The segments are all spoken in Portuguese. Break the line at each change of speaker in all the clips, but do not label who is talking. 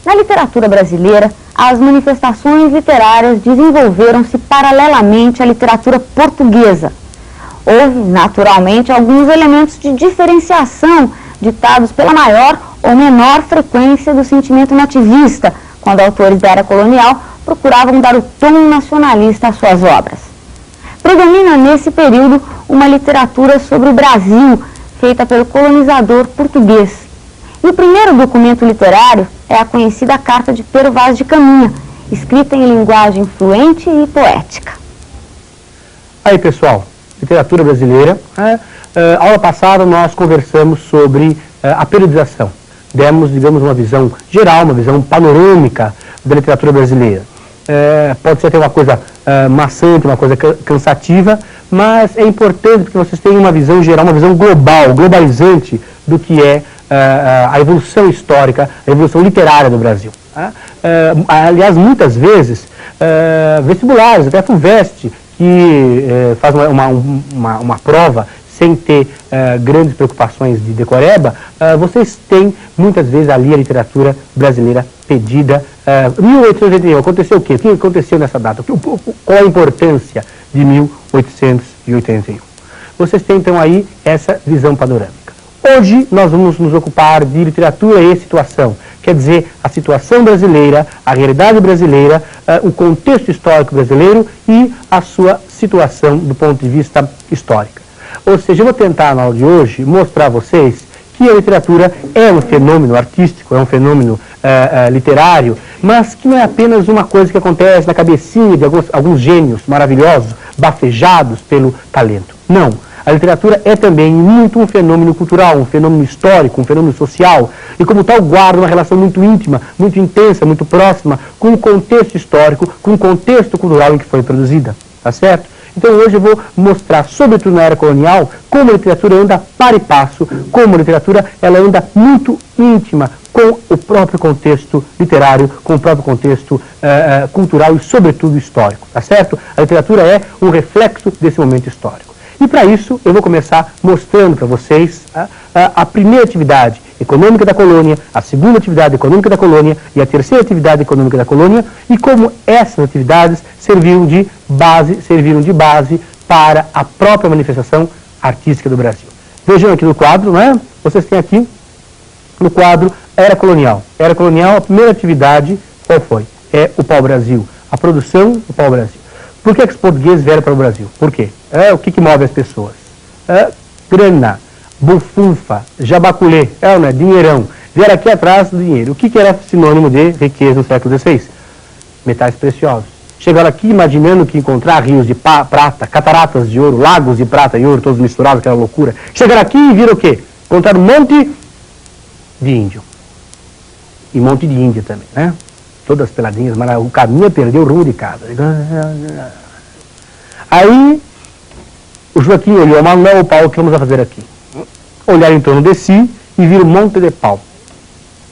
Na literatura brasileira, as manifestações literárias desenvolveram-se paralelamente à literatura portuguesa. Houve, naturalmente, alguns elementos de diferenciação ditados pela maior ou menor frequência do sentimento nativista, quando autores da era colonial procuravam dar o tom nacionalista às suas obras. Predomina nesse período uma literatura sobre o Brasil, feita pelo colonizador português. E o primeiro documento literário é a conhecida Carta de Pero Vaz de Caminha, escrita em linguagem fluente e poética.
Aí, pessoal, literatura brasileira. Aula passada nós conversamos sobre a periodização. Demos, digamos, uma visão geral, uma visão panorâmica da literatura brasileira. Pode ser até uma coisa maçante, uma coisa cansativa, mas é importante porque vocês tenham uma visão geral, uma visão global, globalizante do que é a evolução histórica, a evolução literária do Brasil. Aliás, muitas vezes, vestibulares, até a FUVEST, que faz uma prova sem ter grandes preocupações de decoreba, vocês têm muitas vezes ali a literatura brasileira pedida. 1881, aconteceu o quê? O que aconteceu nessa data? Qual a importância de 1881? Vocês têm então aí essa visão panorâmica. Hoje nós vamos nos ocupar de literatura e situação, quer dizer, a situação brasileira, a realidade brasileira, o contexto histórico brasileiro e a sua situação do ponto de vista histórico. Ou seja, eu vou tentar na aula de hoje mostrar a vocês que a literatura é um fenômeno artístico, é um fenômeno literário, mas que não é apenas uma coisa que acontece na cabecinha de alguns gênios maravilhosos, bafejados pelo talento. Não. A literatura é também muito um fenômeno cultural, um fenômeno histórico, um fenômeno social, e como tal guarda uma relação muito íntima, muito intensa, muito próxima com o contexto histórico, com o contexto cultural em que foi produzida, tá certo? Então hoje eu vou mostrar, sobretudo na era colonial, como a literatura anda par e passo, como a literatura ela anda muito íntima com o próprio contexto literário, com o próprio contexto cultural e sobretudo histórico, tá certo? A literatura é um reflexo desse momento histórico. E para isso eu vou começar mostrando para vocês a primeira atividade econômica da colônia, a segunda atividade econômica da colônia e a terceira atividade econômica da colônia e como essas atividades serviram de base para a própria manifestação artística do Brasil. Vejam aqui no quadro, né? Vocês têm aqui no quadro Era Colonial. Era Colonial, a primeira atividade, qual foi? É o pau-brasil, a produção do pau-brasil. Por que os portugueses vieram para o Brasil? Por quê? O que move as pessoas? Grana, bufunfa, jabaculê, né? Dinheirão. Vieram aqui atrás do dinheiro. O que era sinônimo de riqueza no século XVI? Metais preciosos. Chegaram aqui imaginando que encontrar rios de prata, cataratas de ouro, lagos de prata e ouro, todos misturados, aquela loucura. Chegaram aqui e viram o quê? Encontraram um monte de índio. E um monte de índia também, né? Todas peladinhas, mas o caminho perdeu o rumo de casa. Aí, o Joaquim olhou, mas não é o pau que vamos fazer aqui. Olharam em torno de si e viram um monte de pau.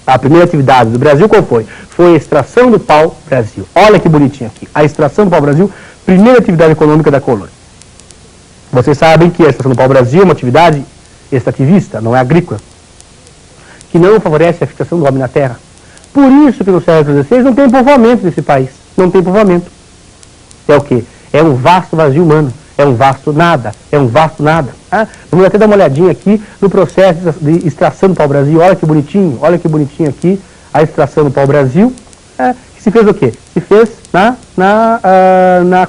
A primeira atividade do Brasil qual foi? Foi a extração do pau-brasil. Olha que bonitinho aqui. A extração do pau-brasil, primeira atividade econômica da colônia. Vocês sabem que a extração do pau-brasil é uma atividade extrativista, não é agrícola, que não favorece a fixação do homem na terra. Por isso que no século XVI não tem povoamento nesse país. Não tem povoamento. É o quê? É um vasto vazio humano. É um vasto nada. É um vasto nada. Vamos até dar uma olhadinha aqui no processo de extração do pau-brasil. Olha que bonitinho aqui a extração do pau-brasil. Que se fez o quê? Se fez na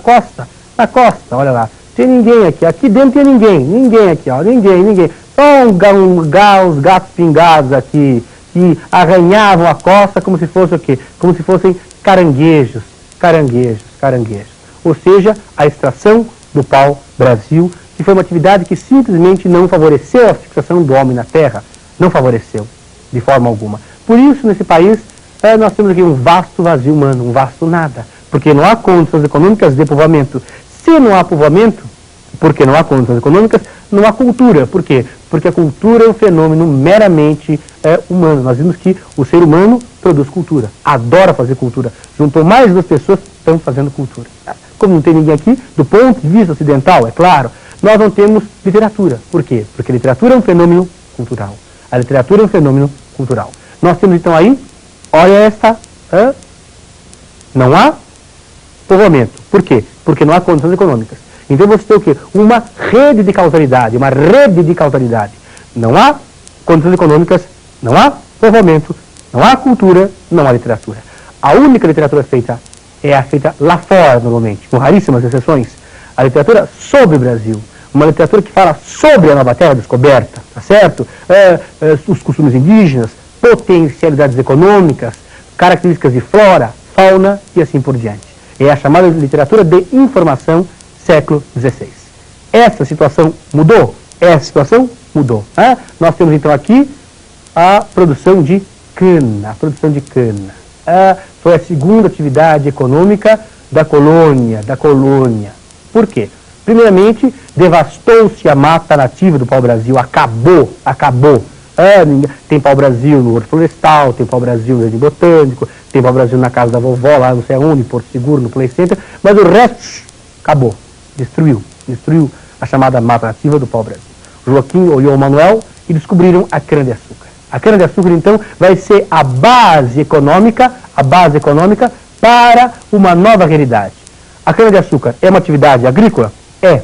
costa. Na costa, olha lá. Tem ninguém aqui. Aqui dentro tem ninguém. Ninguém aqui, ó. Ninguém. Só uns gatos pingados aqui, que arranhavam a costa como se fosse o quê? Como se fossem caranguejos. Ou seja, a extração do pau-brasil, que foi uma atividade que simplesmente não favoreceu a fixação do homem na terra. Não favoreceu, de forma alguma. Por isso, nesse país, nós temos aqui um vasto vazio humano, um vasto nada. Porque não há condições econômicas de povoamento. Se não há povoamento, porque não há condições econômicas, não há cultura. Por quê? Porque a cultura é um fenômeno meramente humano. Nós vimos que o ser humano produz cultura, adora fazer cultura. Juntou mais de 2 pessoas, estão fazendo cultura. Como não tem ninguém aqui, do ponto de vista ocidental, é claro, nós não temos literatura. Por quê? Porque a literatura é um fenômeno cultural. A literatura é um fenômeno cultural. Nós temos então aí Olha esta, não há povoamento. Por quê? Porque não há condições econômicas. Então você tem o quê? Uma rede de causalidade, uma rede de causalidade. Não há condições econômicas, não há povoamento, não há cultura, não há literatura. A única literatura feita é a feita lá fora, normalmente, com raríssimas exceções. A literatura sobre o Brasil. Uma literatura que fala sobre a nova terra descoberta, tá certo? Os costumes indígenas, potencialidades econômicas, características de flora, fauna e assim por diante. É a chamada literatura de informação século XVI. Essa situação mudou? Essa situação mudou. Nós temos então aqui a produção de cana. A produção de cana. Foi a segunda atividade econômica da colônia. Por quê? Primeiramente, devastou-se a mata nativa do pau-brasil. Acabou. Tem pau-brasil no Horto Florestal, tem pau-brasil no Jardim Botânico, tem pau-brasil na casa da vovó, lá não sei aonde, em Porto Seguro, no Play Center, mas o resto acabou. Destruiu a chamada mata nativa do pau-brasil. Joaquim olhou o Manuel e descobriram a cana-de-açúcar. A cana-de-açúcar, então, vai ser a base econômica para uma nova realidade. A cana-de-açúcar é uma atividade agrícola? É.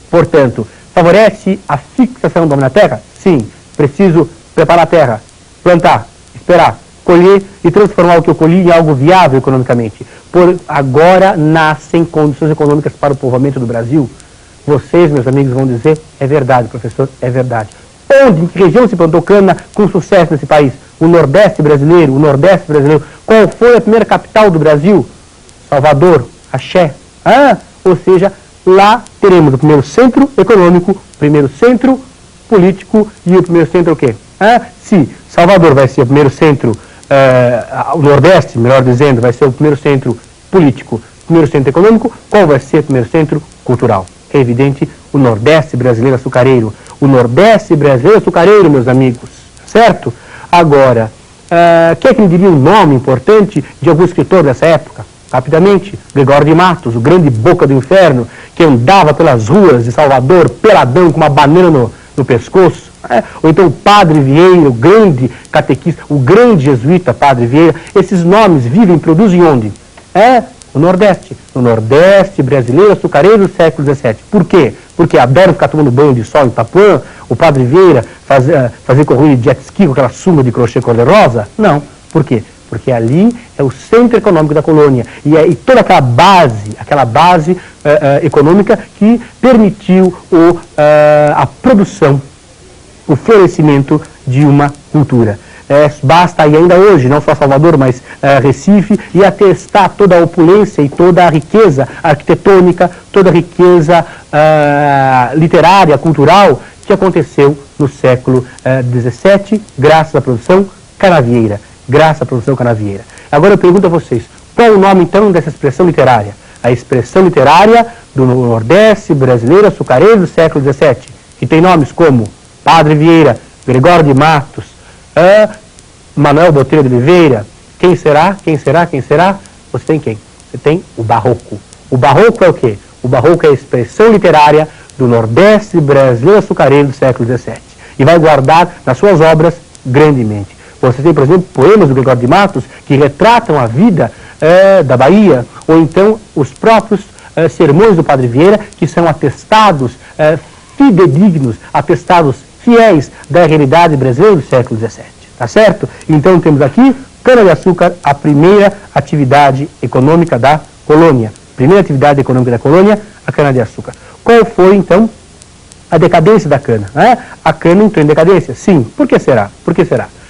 Portanto, favorece a fixação do homem na terra? Sim. Preciso preparar a terra, plantar, esperar, colher e transformar o que eu colhi em algo viável economicamente. Por agora nascem condições econômicas para o povoamento do Brasil. Vocês, meus amigos, vão dizer, é verdade, professor, é verdade. Onde, em que região se plantou cana com sucesso nesse país? O Nordeste brasileiro. Qual foi a primeira capital do Brasil? Salvador, Axé. Ou seja, lá teremos o primeiro centro econômico, o primeiro centro político e o primeiro centro o quê? Se Salvador vai ser o primeiro centro, o Nordeste, melhor dizendo, vai ser o primeiro centro político, o primeiro centro econômico, qual vai ser o primeiro centro cultural? É evidente, o Nordeste brasileiro açucareiro. O Nordeste brasileiro açucareiro, meus amigos, certo? Agora, quem é que me diria um nome importante de algum escritor dessa época? Rapidamente, Gregório de Matos, o grande boca do inferno, que andava pelas ruas de Salvador, peladão, com uma banana no pescoço. Ou então o Padre Vieira, o grande catequista, o grande jesuíta Padre Vieira. Esses nomes vivem, produzem onde? No Nordeste. No Nordeste brasileiro, açucareiro do século XVII. Por quê? Porque adoram ficar tomando banho de sol em Itapuã, o Padre Vieira fazer corrida de jet ski com aquela sunga de crochê cor-de-rosa? Não. Por quê? Porque ali é o centro econômico da colônia e toda aquela base econômica que permitiu a produção, o florescimento de uma cultura. Basta ir ainda hoje, não só Salvador, mas Recife, e atestar toda a opulência e toda a riqueza arquitetônica, toda a riqueza literária, cultural, que aconteceu no século XVII, graças à produção canavieira. Agora eu pergunto a vocês, qual o nome então dessa expressão literária? A expressão literária do Nordeste brasileiro açucareiro do século XVII, que tem nomes como Padre Vieira, Gregório de Matos, Manuel Botelho de Oliveira. Quem será? Você tem quem? Você tem o Barroco. O Barroco é o quê? O Barroco é a expressão literária do Nordeste brasileiro açucareiro do século XVII. E vai guardar nas suas obras grandemente. Você tem, por exemplo, poemas do Gregório de Matos que retratam a vida da Bahia, ou então os próprios sermões do Padre Vieira, que são atestados fidedignos, atestados fiéis da realidade brasileira do século XVII. Tá certo? Então temos aqui cana-de-açúcar, a primeira atividade econômica da colônia. A cana-de-açúcar. Qual foi, então, a decadência da cana? A cana entrou em decadência? Sim. Por que será?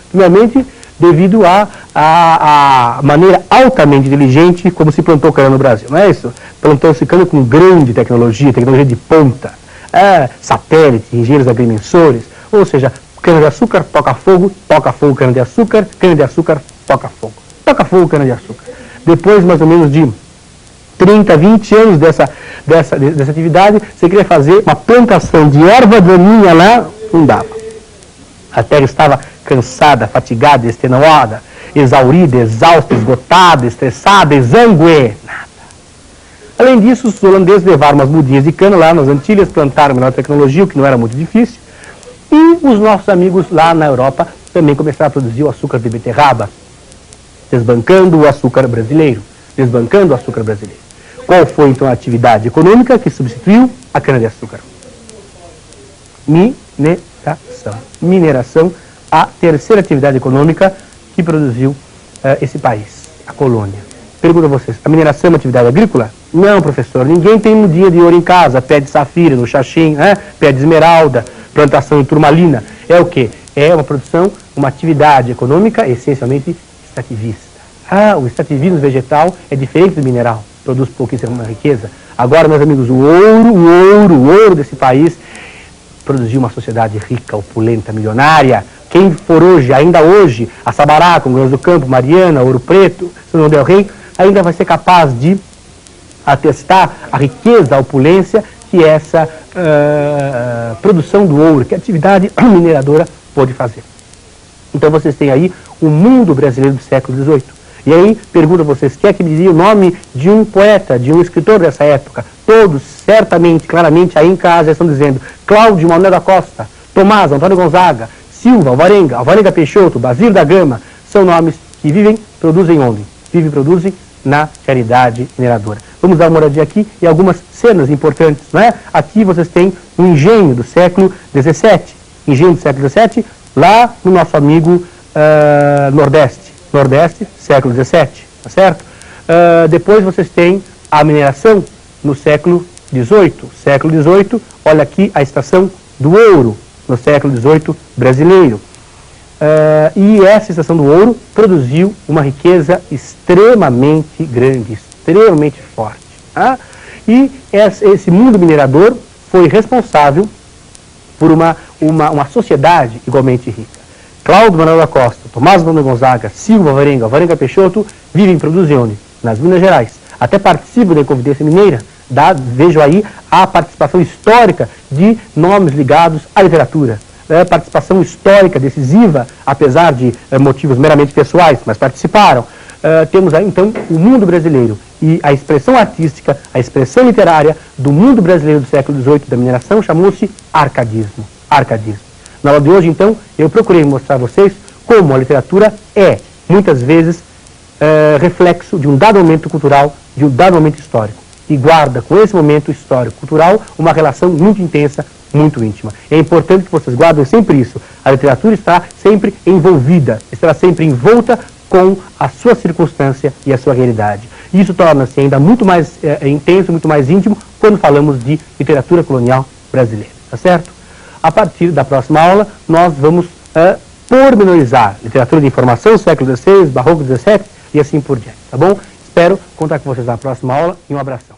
Primeiramente, devido à maneira altamente inteligente como se plantou cana no Brasil, não é isso? Plantou-se cana com grande tecnologia de ponta, satélites, engenheiros agrimensores, ou seja, cana-de-açúcar toca fogo, cana-de-açúcar, toca fogo, cana-de-açúcar. Depois, mais ou menos de 30, 20 anos dessa atividade, você queria fazer uma plantação de erva daninha lá, não dava. A terra estava cansada, fatigada, extenuada, exaurida, exausta, esgotada, estressada, exangue. Nada. Além disso, os holandeses levaram umas mudinhas de cana lá nas Antilhas, plantaram melhor tecnologia, o que não era muito difícil. E os nossos amigos lá na Europa também começaram a produzir o açúcar de beterraba. desbancando o açúcar brasileiro. Desbancando o açúcar brasileiro. Qual foi, então, a atividade econômica que substituiu a cana-de-açúcar? Mineração. Mineração, a terceira atividade econômica que produziu esse país, a colônia. Pergunto a vocês, a mineração é uma atividade agrícola? Não, professor, ninguém tem um dia de ouro em casa, pé de safira no Xaxim, pé de esmeralda, plantação de turmalina. É o quê? É uma produção, uma atividade econômica essencialmente extrativista. O extrativismo vegetal é diferente do mineral, produz pouquíssima riqueza. Agora, meus amigos, o ouro desse país produziu uma sociedade rica, opulenta, milionária. Quem for hoje, ainda hoje, a Sabará, Congonhas do Campo, Mariana, Ouro Preto, São João del Rei, ainda vai ser capaz de atestar a riqueza, a opulência que essa produção do ouro, que a atividade mineradora pôde fazer. Então vocês têm aí o mundo brasileiro do século XVIII. E aí, pergunto a vocês, quem é que me dizia o nome de um poeta, de um escritor dessa época? Todos, certamente, claramente, aí em casa estão dizendo Cláudio Manuel da Costa, Tomás, Antônio Gonzaga, Silva, Alvarenga Peixoto, Basílio da Gama, são nomes que vivem, produzem onde? Vivem e produzem na caridade mineradora. Vamos dar uma olhadinha aqui e algumas cenas importantes, não é? Aqui vocês têm um engenho do século XVII. Engenho do século XVII, lá no nosso amigo Nordeste, século XVII, tá certo? Depois vocês têm a mineração no século XVIII. Século XVIII, olha aqui a extração do ouro no século XVIII brasileiro. E essa extração do ouro produziu uma riqueza extremamente grande, extremamente forte. Tá? E esse mundo minerador foi responsável por uma sociedade igualmente rica. Cláudio Manuel da Costa, Tomás Antônio Gonzaga, Silva, Alvarenga Peixoto, vivem e produzem onde? Nas Minas Gerais. Até participam da Inconfidência Mineira. Vejo aí a participação histórica de nomes ligados à literatura. Participação histórica decisiva, apesar de motivos meramente pessoais, mas participaram. Temos aí, então, o mundo brasileiro e a expressão artística, a expressão literária do mundo brasileiro do século XVIII da mineração chamou-se arcadismo. Na aula de hoje, então, eu procurei mostrar a vocês como a literatura é, muitas vezes, reflexo de um dado momento cultural, de um dado momento histórico. E guarda com esse momento histórico-cultural uma relação muito intensa, muito íntima. É importante que vocês guardem sempre isso. A literatura está sempre envolvida, estará sempre envolta com a sua circunstância e a sua realidade. Isso torna-se ainda muito mais intenso, muito mais íntimo, quando falamos de literatura colonial brasileira. Tá certo? A partir da próxima aula, nós vamos pormenorizar literatura de informação, século XVI, barroco XVII e assim por diante. Tá bom? Espero contar com vocês na próxima aula e um abração.